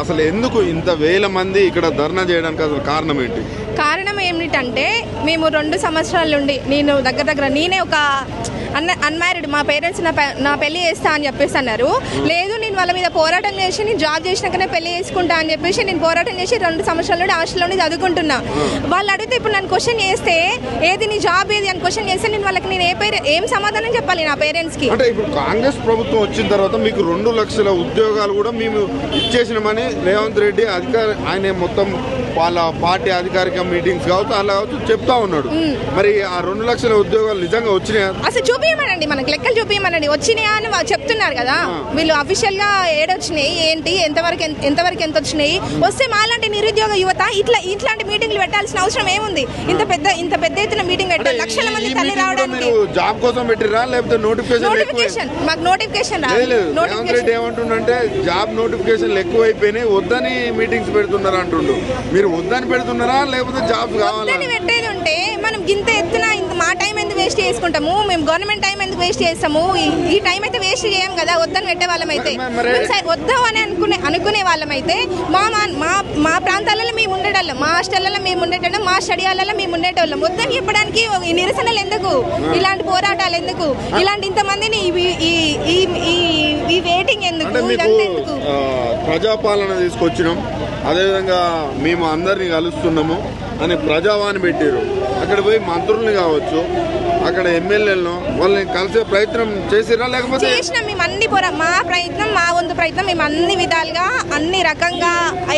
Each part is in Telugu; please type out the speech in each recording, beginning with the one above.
అసలు ఎందుకు ఇంత వేల మంది ఇక్కడ ధర్నా చేయడానికి అసలు కారణం ఏంటి? కారణం ఏమిటంటే మేము 2 సంవత్సరాల నుండి నేను దగ్గర నేనే ఒక అన్మ్యారీడ్, మా పేరెంట్స్ నా పెళ్లి చేస్తా అని చెప్పేసి అన్నారు. లేదు నేను వాళ్ళ మీద పోరాటం చేసి నేను జాబ్ చేసినాకనే పెళ్లి చేసుకుంటా అని చెప్పేసి నేను పోరాటం చేసి 2 సంవత్సరాల నుండి హాస్టల్లోనే చదువుకుంటున్నా. వాళ్ళు అడిగితే ఇప్పుడు నన్ను క్వశ్చన్ చేస్తే ఏది నీ జాబ్ ఏది అని క్వశ్చన్ చేస్తే నేను వాళ్ళకి ఏం సమాధానం చెప్పాలి నా పేరెంట్స్ కి? అంటే ఇప్పుడు కాంగ్రెస్ ప్రభుత్వం వచ్చిన తర్వాత మీకు 2 లక్షల ఉద్యోగాలు కూడా మేము ఇచ్చేసినామని రేవంత్ రెడ్డి ఆయన మొత్తం వాళ్ళ పార్టీ అధికారిక మీటింగ్స్ కావచ్చు అలా కావచ్చు చెప్తా ఉన్నాడు. మరి ఆ 2 లక్షల ఉద్యోగాలు నిజంగా వచ్చినాయా? అసలు చూపించమనండి, మనకు లెక్కలు చూపించమనండి. వచ్చినాయా అని చెప్తున్నారు కదా వీళ్ళు అఫీషియల్ గా ఏడొచ్చినాయి ఏంటి ఎంతవరకు ఎంత వచ్చినాయి. వస్తే మాలాంటి నిరుద్యోగ యువత ఇట్లాంటి మీటింగ్లు పెట్టాల్సిన అవసరం ఏముంది? ఇంత పెద్ద ఎత్తున మీటింగ్ పెట్టాలి, లక్షల మంది తల్లి రావడానికి. జాబ్ కోసం పెట్టిరా లేకపోతే నోటిఫికేషన్? మాకు నోటిఫికేషన్ రాలేదు. ఏమంటుండంటే జాబ్ నోటిఫికేషన్లు ఎక్కువైపోయినాయి, వద్దని మీటింగ్స్ పెడుతున్నారు అంటుండు. మీరు వద్దని పెడుతున్నారా లేకపోతే జాబ్ కావాలని పెట్టేది ఉంటే మనం ఇంత ఎత్తున మా టైం ఎందుకు వేస్ట్ చేసుకుంటాము? మేము గవర్నమెంట్ టైం ఎందుకు వేస్ట్ చేస్తాము? ఈ టైం అయితే వేస్ట్ చేయం కదా వద్దని పెట్టే వాళ్ళం అయితే. వద్దాం అని అనుకునే వాళ్ళం అయితే మా ప్రాంతాలలో మేము ఉండేటోళ్ళం, మా హాస్టల్లో మేము ఉండేటోళ్ళం, మా స్టడీ హాల్లో మేము ఉండేటోళ్ళం. వద్దని చెప్పడానికి ఈ నిరసనలు ఎందుకు? ఇలాంటి పోరాటాలు ఎందుకు? ఇలాంటి ఇంతమందిని ఈ వెయిటింగ్ ఎందుకు? ప్రజాపాలన తీసుకొచ్చినాం, అదేవిధంగా మేము అందరినీ కలుస్తున్నాము అని ప్రజావాణి పెట్టారు. అక్కడ పోయి మంత్రుల్ని కావచ్చు, అక్కడ ఎమ్మెల్యేలను వాళ్ళని కలిసే ప్రయత్నం చేసిరా లేకపోతే? చేసినాం మేము అన్ని మా వంతు ప్రయత్నం మేము అన్ని విధాలుగా అన్ని రకంగా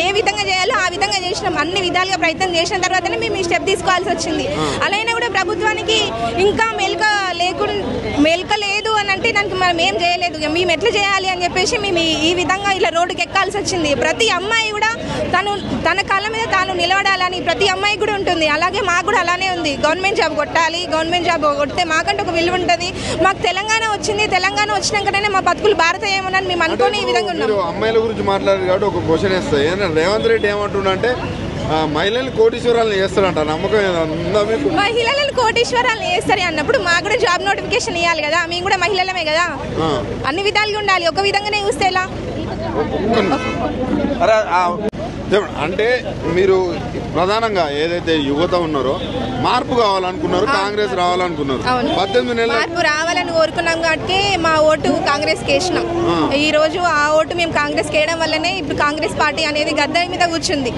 ఏ విధంగా చేయాలో ఆ విధంగా చేసినాం. అన్ని విధాలుగా ప్రయత్నం చేసిన తర్వాతనే మేము ఈ స్టెప్ తీసుకోవాల్సి వచ్చింది. అలానే కూడా ప్రభుత్వానికి ఇంకా మెలక లేదు అని అంటే దానికి మనం ఏం చేయలేదు. మేము ఎట్లా చేయాలి అని చెప్పేసి మేము ఈ విధంగా ఇలా రోడ్డుకి ఎక్కాల్సి వచ్చింది. ప్రతి అమ్మాయి కూడా తన కాళ్ళ మీద తాను నిలబడాలని ప్రతి అమ్మాయి కూడా ఉంటుంది. అలాగే మాకు కూడా అలానే ఉంది. గవర్నమెంట్ జాబ్ కొట్టాలి, గవర్నమెంట్ జాబ్ కొడితే మాకంటే ఒక విలువ ఉంటుంది. మాకు తెలంగాణ వచ్చింది, తెలంగాణ వచ్చినాకనే మా బతుకులు భారతీయమని మేము అనుకుని ఈ విధంగా ఉన్నాం. అమ్మాయిల గురించి మాట్లాడారు కాబట్టి ఒక క్వశ్చన్ వేస్తాయి. రేవంత్ రెడ్డి ఏమంటుండంటే మహిళలు కోటీశ్వరాలను చేస్తారంట, నమ్మకం ఉందా మీకు? మహిళలను కోటీశ్వరాలను చేస్తారు అన్నప్పుడు మాకు కూడా జాబ్ నోటిఫికేషన్ ఇవ్వాలి కదా, మేము కూడా మహిళలమే కదా, అన్ని విధాలుగా ఉండాలి. ఒక విధంగానే చూస్తే ఎలా? అంటే మీరు ప్రధానంగా ఏదైతే యువత ఉన్నారో మార్పు కావాలనుకున్నారు, కాంగ్రెస్ రావాలనుకున్నారు. 18 నెలలు మార్పు రావాలని కోరుకున్నాం కాబట్టి మా ఓటు కాంగ్రెస్ కి వేసినాం. ఈ రోజు ఆ ఓటు మేము కాంగ్రెస్ కి వేయడం వల్లనే ఇప్పుడు కాంగ్రెస్ పార్టీ అనేది గద్దె మీద కూర్చుంది.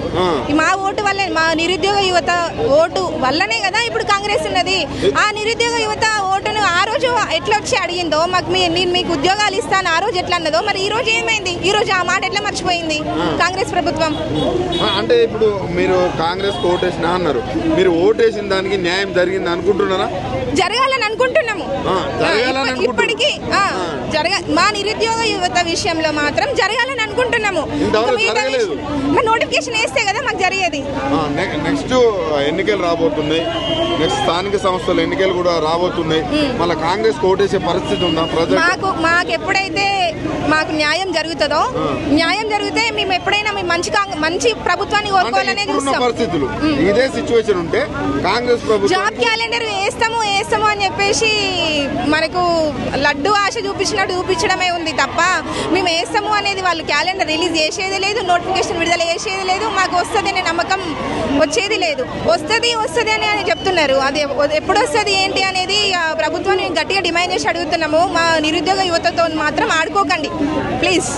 మా ఓటు వల్లే, మా నిరుద్యోగ యువత ఓటు వల్లనే కదా ఇప్పుడు కాంగ్రెస్ ఉన్నది. ఆ నిరుద్యోగ యువత ఓటును ఆ రోజు ఎట్లా వచ్చి అడిగిందో, నేను మీకు ఉద్యోగాలు ఇస్తాను ఆ రోజు ఎట్లా అన్నదో, మరి ఈ రోజు ఏమైంది? ఈ రోజు ఆ మాట ఎట్లా మర్చిపోయింది కాంగ్రెస్ ప్రభుత్వం? అంటే ఇప్పుడు మీరు కాంగ్రెస్ ఓటేసినా అన్నారు, మీరు ఓటేసిన దానికి న్యాయం జరిగింది అనుకుంటున్నారా? జరగాలని అనుకుంటున్నాము. ఇప్పటికీ మా నిరుద్యోగ యువత విషయంలో మాత్రం జరగాలని అనుకుంటున్నాము. నోటిఫికేషన్ వేస్తే కదా మాకు జరిగేది. నెక్స్ట్ ఎన్నికలు రాబోతున్నాయి, నెక్స్ట్ స్థానిక సంస్థల ఎన్నికలు కూడా రాబోతున్నాయి. మళ్ళీ కాంగ్రెస్ ఓటేసే పరిస్థితి ఉందా? మాకు ఎప్పుడైతే మాకు న్యాయం జరుగుతుందో, న్యాయం జరిగితే మేము ఎప్పుడైనా మంచి ప్రభుత్వాన్ని కోరుకోవాలనే చూస్తాం. పరిస్థితులు ఇదే సిచ్యువేషన్ ఉంటే కాంగ్రెస్ ప్రభుత్వం జాబ్ క్యాలెండర్ వేస్తాము అని చెప్పేసి మనకు లడ్డు ఆశ చూపించడమే ఉంది తప్ప మేము వేస్తాము అనేది వాళ్ళు క్యాలెండర్ రిలీజ్ చేసేది లేదు, నోటిఫికేషన్ విడుదల చేసేది లేదు. మాకు వస్తుంది అనే నమ్మకం వచ్చేది లేదు. వస్తుంది అని చెప్తున్నారు. అది ఎప్పుడు వస్తుంది ఏంటి అనేది ప్రభుత్వాన్ని గట్టిగా డిమాండ్ చేసి అడుగుతున్నాము. మా నిరుద్యోగ యువతతో మాత్రం ఆడుకోకండి ప్లీజ్.